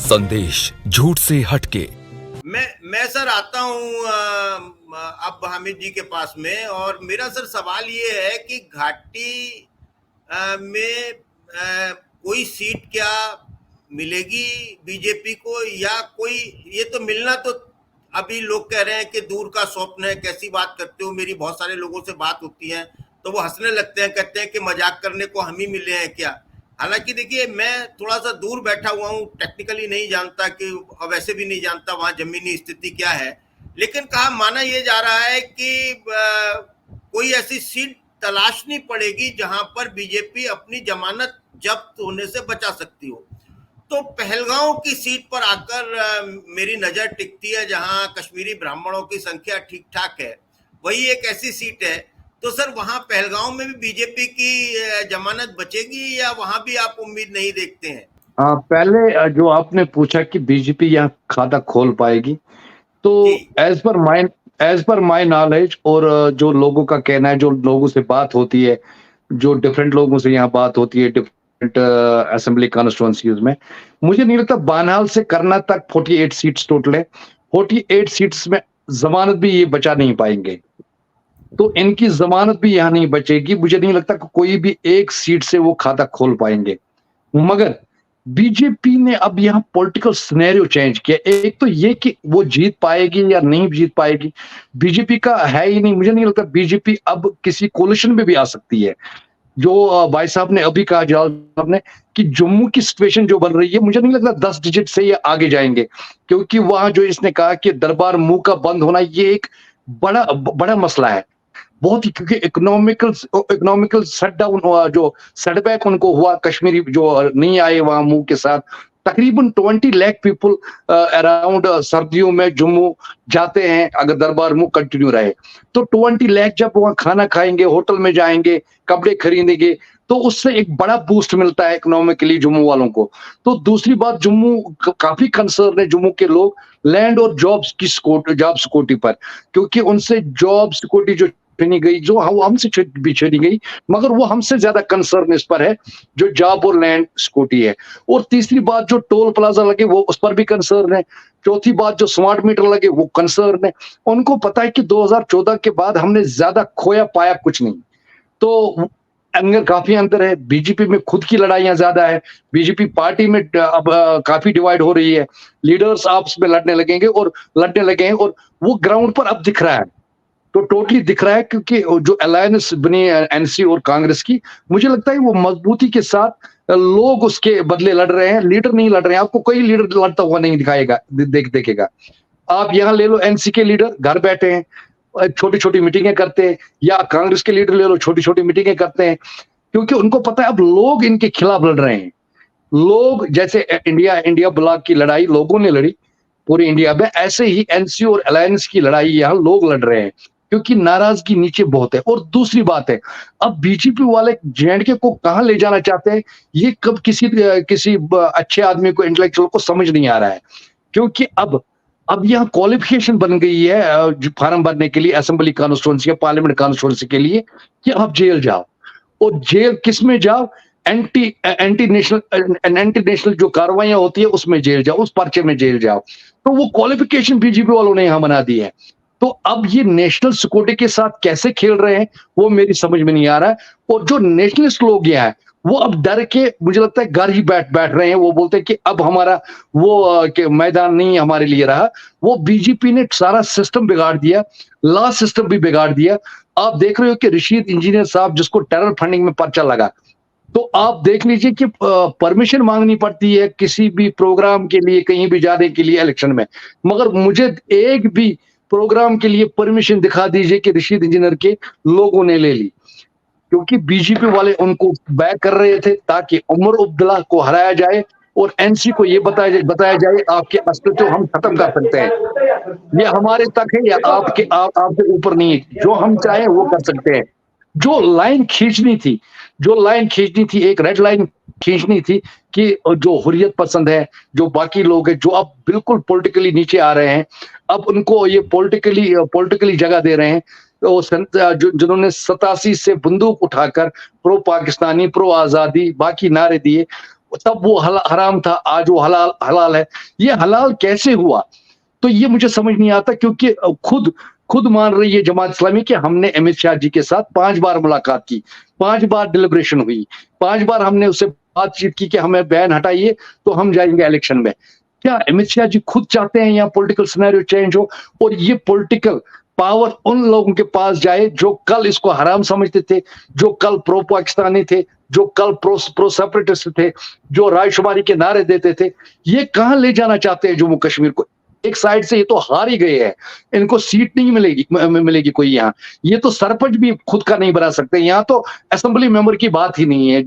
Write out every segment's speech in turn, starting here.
संदेश झूठ से हटके। मैं सर आता हूँ अब हामिद जी के पास में, और मेरा सर सवाल ये है कि घाटी में कोई सीट क्या मिलेगी बीजेपी को, या कोई, ये तो मिलना तो अभी लोग कह रहे हैं कि दूर का स्वप्न है, कैसी बात करते हो। मेरी बहुत सारे लोगों से बात होती है तो वो हंसने लगते हैं, कहते हैं कि मजाक करने को हम ही मिले हैं क्या। हालांकि देखिए, मैं थोड़ा सा दूर बैठा हुआ हूँ, टेक्निकली नहीं जानता कि, और वैसे भी नहीं जानता वहाँ जमीनी स्थिति क्या है, लेकिन कहा माना ये जा रहा है कि कोई ऐसी सीट तलाशनी पड़ेगी जहां पर बीजेपी अपनी जमानत जब्त होने से बचा सकती हो। तो पहलगांव की सीट पर आकर मेरी नजर टिकती है, जहां कश्मीरी ब्राह्मणों की संख्या ठीक ठाक है, वही एक ऐसी सीट है। तो सर, वहां पहलगांव में भी बीजेपी की जमानत बचेगी, या वहां भी आप उम्मीद नहीं देखते हैं? पहले जो आपने पूछा कि बीजेपी यहाँ खाता खोल पाएगी, तो एज पर माय नॉलेज और जो लोगों का कहना है, जो लोगों से बात होती है, जो डिफरेंट लोगों से यहाँ बात होती है डिफरेंट असेंबली कॉन्स्टिट्यूंसीज में, मुझे नहीं लगता बानहाल से करना तक 48 सीट्स टोटल है। 48 सीट्स में जमानत भी ये बचा नहीं पाएंगे, तो इनकी जमानत भी यहाँ नहीं बचेगी। मुझे नहीं लगता कि कोई भी एक सीट से वो खाता खोल पाएंगे। मगर बीजेपी ने अब यहाँ पॉलिटिकल सिनेरियो चेंज किया। एक तो ये कि वो जीत पाएगी या नहीं जीत पाएगी, बीजेपी का है ही नहीं। मुझे नहीं लगता बीजेपी अब किसी कोलिशन में भी आ सकती है। जो भाई साहब ने अभी कहा, जलाल साहब ने, कि जम्मू की सिचुएशन जो बन रही है, मुझे नहीं लगता 10 डिजिट से ये आगे जाएंगे, क्योंकि वहां जो इसने कहा कि दरबार मुंह का बंद होना, ये एक बड़ा मसला है बहुत ही, क्योंकि इकोनॉमिकल शटडाउन, जो सेटबैक उनको हुआ, कश्मीरी जो नहीं आए वहां मुंह के साथ, तकरीबन 20 लाख पीपल अराउंड सर्दियों में जम्मू जाते हैं अगर दरबार मुंह कंटिन्यू रहे। तो 20 लाख जब वहां खाना खाएंगे, होटल में जाएंगे, कपड़े खरीदेंगे, तो उससे एक बड़ा बूस्ट मिलता है इकोनॉमिकली जम्मू वालों को। तो दूसरी बात, जम्मू काफी कंसर्न है जम्मू के लोग लैंड और जॉब सिक्योरिटी पर, क्योंकि उनसे जॉब सिक्योरिटी जो छीनी गई, जो हमसे भी छीनी गई, मगर वो हमसे ज्यादा कंसर्न इस पर है जो जॉब और लैंड सिक्योरिटी है। और तीसरी बात, जो टोल प्लाजा लगे वो उस पर भी कंसर्न है। चौथी बात, जो स्मार्ट मीटर लगे वो कंसर्न है। उनको पता है कि 2014 के बाद हमने ज्यादा खोया पाया कुछ नहीं, तो अंदर काफी अंतर है। बीजेपी में खुद की लड़ाइयां ज्यादा है, बीजेपी पार्टी में अब काफी डिवाइड हो रही है, लीडर्स आपस में लड़ने लगेंगे और वो ग्राउंड पर अब दिख रहा है, तो टोटली दिख रहा है। क्योंकि जो अलायंस बनी एनसी और कांग्रेस की, मुझे लगता है वो मजबूती के साथ लोग उसके बदले लड़ रहे हैं, लीडर नहीं लड़ रहे हैं। आपको कोई लीडर लड़ता हुआ नहीं दिखाएगा, देखेगा। आप यहाँ ले लो, एनसी के लीडर घर बैठे हैं, छोटी छोटी मीटिंगें करते हैं, या कांग्रेस के लीडर ले लो, छोटी छोटी मीटिंगें करते हैं, क्योंकि उनको पता है अब लोग इनके खिलाफ लड़ रहे हैं। लोग, जैसे इंडिया ब्लॉक की लड़ाई लोगों ने लड़ी पूरे इंडिया में, ऐसे ही एनसी और अलायंस की लड़ाई यहाँ लोग लड़ रहे हैं, क्योंकि नाराजगी नीचे बहुत है। और दूसरी बात है, अब बीजेपी वाले जेएंडके को कहां ले जाना चाहते हैं, ये कब किसी अच्छे आदमी को, इंटेलेक्चुअल को समझ नहीं आ रहा है। क्योंकि अब यहाँ क्वालिफिकेशन बन गई है फार्म भरने के लिए, असेंबली कॉन्स्टिट्यूंसी या पार्लियामेंट कॉन्स्टिट्यूंसी के लिए, कि आप जेल जाओ। और जेल किस में जाओ? एंटी नेशनल जो कार्रवाइयां होती है उसमें जेल जाओ, उस पर्चे में जेल जाओ। तो वो क्वालिफिकेशन बीजेपी वालों ने यहां बना दी है। तो अब ये नेशनल सिक्योरिटी के साथ कैसे खेल रहे हैं वो मेरी समझ में नहीं आ रहा है। और जो नेशनलिस्ट लोग यहाँ हैं, वो अब डर के, मुझे लगता है, घर ही बैठ रहे हैं। वो बोलते हैं कि अब हमारा वो मैदान नहीं हमारे लिए रहा। वो बीजेपी ने सारा सिस्टम बिगाड़ दिया, लॉ सिस्टम भी बिगाड़ दिया। आप देख रहे हो कि रशीद इंजीनियर साहब, जिसको टेरर फंडिंग में पर्चा लगा, तो आप देख लीजिए कि परमिशन मांगनी पड़ती है किसी भी प्रोग्राम के लिए, कहीं भी जाने के लिए इलेक्शन में। मगर मुझे एक भी प्रोग्राम के लिए परमिशन दिखा दीजिए कि रशीद इंजीनियर के लोगों ने ले ली, क्योंकि बीजेपी वाले उनको बैक कर रहे थे ताकि उमर अब्दुल्ला को हराया जाए और एनसी को ये बताया जाए आपके अस्तित्व हम खत्म कर सकते हैं, ये हमारे तक है या आपके ऊपर नहीं है, जो हम चाहें वो कर सकते हैं। जो लाइन खींचनी थी, एक रेड लाइन खींचनी थी कि जो हुर्रियत पसंद है, जो बाकी लोग हैं, जो अब बिल्कुल पॉलिटिकली नीचे आ रहे हैं, अब उनको ये पॉलिटिकली जगह दे रहे हैं, जिन्होंने 87 से बंदूक उठाकर प्रो पाकिस्तानी, प्रो आजादी बाकी नारे दिए, तब वो हराम था, आज वो हलाल हलाल है। ये हलाल कैसे हुआ? तो ये मुझे समझ नहीं आता, क्योंकि खुद मान रही है जमात इस्लामी कि हमने अमित शाह जी के साथ 5 बार मुलाकात की, 5 बार डिलिब्रेशन हुई, 5 बार हमने उससे बातचीत की कि हमें बैन हटाइए तो हम जाएंगे इलेक्शन में। क्या अमित शाह जी खुद चाहते हैं यहाँ पॉलिटिकल सिनेरियो चेंज हो और ये पॉलिटिकल पावर उन लोगों के पास जाए जो कल इसको हराम समझते थे, जो कल प्रो पाकिस्तानी थे, जो कल प्रो सेपरेटिस्ट थे, जो रायशुमारी के नारे देते थे? ये कहां ले जाना चाहते हैं जम्मू कश्मीर को? एक साइड से ये तो हार ही गए हैं, इनको सीट नहीं मिलेगी कोई यहाँ। ये तो सरपंच भी खुद का नहीं बना सकते, यहाँ तो असेंबली मेंबर की बात ही नहीं है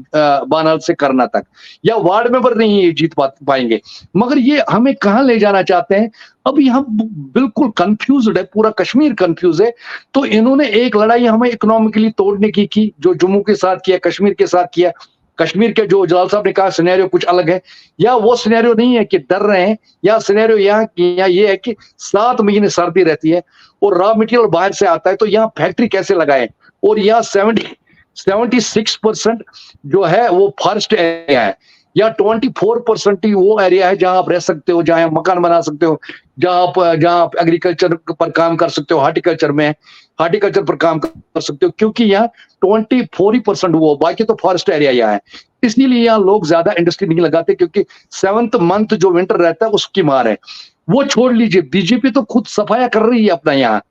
बानाल से करना तक, या वार्ड मेंबर नहीं ये जीत पाएंगे। मगर ये हमें कहाँ ले जाना चाहते हैं? अभी हम बिल्कुल कंफ्यूज्ड है, पूरा कश्मीर कंफ्यूज है। तो इन्होंने एक लड़ाई हमें इकोनॉमिकली तोड़ने की जो जम्मू के साथ किया, कश्मीर के साथ किया। कश्मीर के जो जलाल साहब ने कहा सिनेरियो कुछ अलग है, या वो सिनेरियो नहीं है कि डर रहे हैं, या सिनेरियो यहाँ ये है कि 7 महीने सर्दी रहती है और रॉ मटेरियल बाहर से आता है, तो यहाँ फैक्ट्री कैसे लगाए? और यहाँ 76% जो है वो फॉरेस्ट एरिया है, या 24% ही वो एरिया है जहां आप रह सकते हो, जहां मकान बना सकते हो, जहां आप एग्रीकल्चर पर काम कर सकते हो, हार्टिकल्चर पर काम कर सकते हो, क्योंकि यहाँ 24% वो, बाकी तो फॉरेस्ट एरिया यहाँ है। इसलिए यहाँ लोग ज्यादा इंडस्ट्री नहीं लगाते, क्योंकि 7th मंथ जो विंटर रहता है उसकी मार है। वो छोड़ लीजिए, बीजेपी तो खुद सफाया कर रही है अपना यहाँ,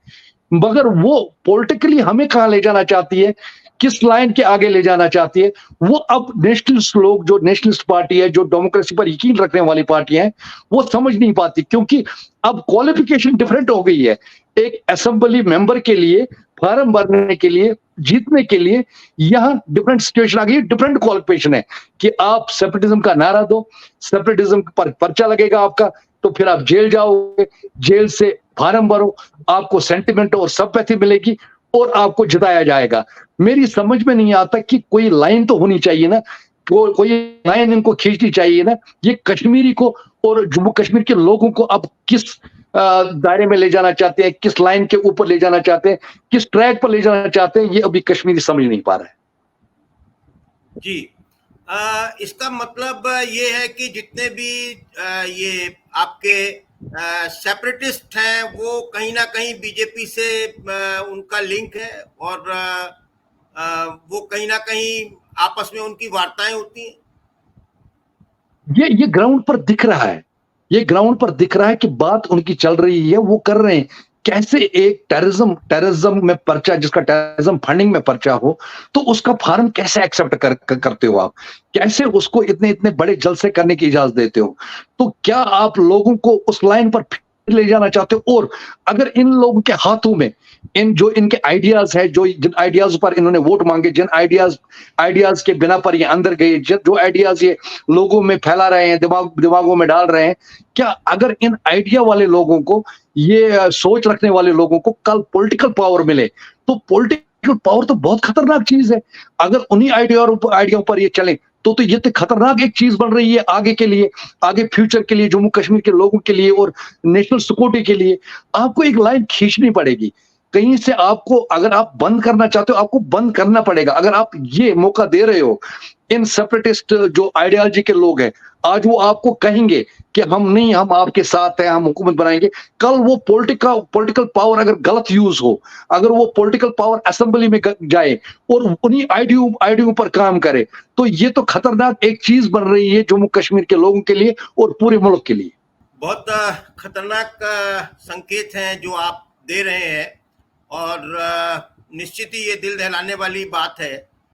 मगर वो पॉलिटिकली हमें कहां ले जाना चाहती है, किस लाइन के आगे ले जाना चाहती है? वो अब नेशनलिस्ट लोग, जो नेशनलिस्ट पार्टी है, जो डेमोक्रेसी पर यकीन रखने वाली पार्टी है, वो समझ नहीं पाती, क्योंकि अब क्वालिफिकेशन डिफरेंट हो गई है। एक असेंबली मेंबर के लिए फॉर्म भरने के लिए, जीतने के लिए यहाँ डिफरेंट सिचुएशन आ गई, डिफरेंट क्वालिफिकेशन है कि आप सेपरेटिज्म का नारा दो, सेपरेटिज्म पर पर्चा लगेगा आपका, तो फिर आप जेल जाओगे, जेल से फॉर्म भरो, आपको सेंटिमेंट और सिंपैथी मिलेगी और आपको जिताया जाएगा। मेरी समझ में नहीं आता कि कोई लाइन तो होनी चाहिए ना, कोई लाइन इनको खींचनी चाहिए ना। ये कश्मीरी को और जम्मू कश्मीर के लोगों को अब किस दायरे में ले जाना चाहते हैं, किस लाइन के ऊपर ले जाना चाहते हैं, किस ट्रैक पर ले जाना चाहते हैं, ये अभी कश्मीरी समझ नहीं पा रहा है। जी, इसका मतलब ये है कि जितने भी ये आपके सेपरेटिस्ट हैं वो कहीं ना कहीं बीजेपी से उनका लिंक है, और वो कहीं ना कहीं आपस में उनकी वार्ताएं होती हैं। ये ग्राउंड पर दिख रहा है, ये ग्राउंड पर दिख रहा है कि बात उनकी चल रही है, वो कर रहे हैं। कैसे एक टेररिज्म में पर्चा, जिसका टेररिज्म फंडिंग में पर्चा हो, तो उसका फॉर्म कैसे एक्सेप्ट करते हो आप? कैसे उसको इतने बड़े जलसे करने की इजाजत देते हो? तो क्या आप लोगों को उस लाइन पर ले जाना चाहते हो? और अगर इन लोगों के हाथों में जो इनके आइडियाज है, जिन आइडियाज पर इन्होंने वोट मांगे, जिन आइडियाज के बिना पर ये अंदर गए, जो आइडियाज ये लोगों में फैला रहे हैं, दिमागों में डाल रहे हैं, क्या अगर इन आइडिया वाले लोगों को, ये सोच रखने वाले लोगों को कल पॉलिटिकल पावर मिले, तो पॉलिटिकल पावर तो बहुत खतरनाक चीज है। अगर उन्हीं आइडिया पर ये चले, तो ये तो खतरनाक एक चीज बन रही है आगे के लिए, आगे फ्यूचर के लिए, जम्मू कश्मीर के लोगों के लिए और नेशनल सिक्योरिटी के लिए। आपको एक लाइन खींचनी पड़ेगी कहीं से। आपको, अगर आप बंद करना चाहते हो, आपको बंद करना पड़ेगा। अगर आप ये मौका दे रहे हो, इन सेपरेटिस्ट जो आइडियोलॉजी के लोग हैं, आज वो आपको कहेंगे कि हम आपके साथ हैं, हम हुकूमत बनाएंगे। कल वो पॉलिटिकल पावर अगर गलत यूज हो, अगर वो पॉलिटिकल पावर असेंबली में जाए और उन्हीं आइडियो पर काम करे, तो ये तो खतरनाक एक चीज बन रही है जम्मू कश्मीर के लोगों के लिए और पूरे मुल्क के लिए। बहुत खतरनाक संकेत हैं जो आप दे रहे हैं, और निश्चित ही ये दिल दहलाने वाली बात है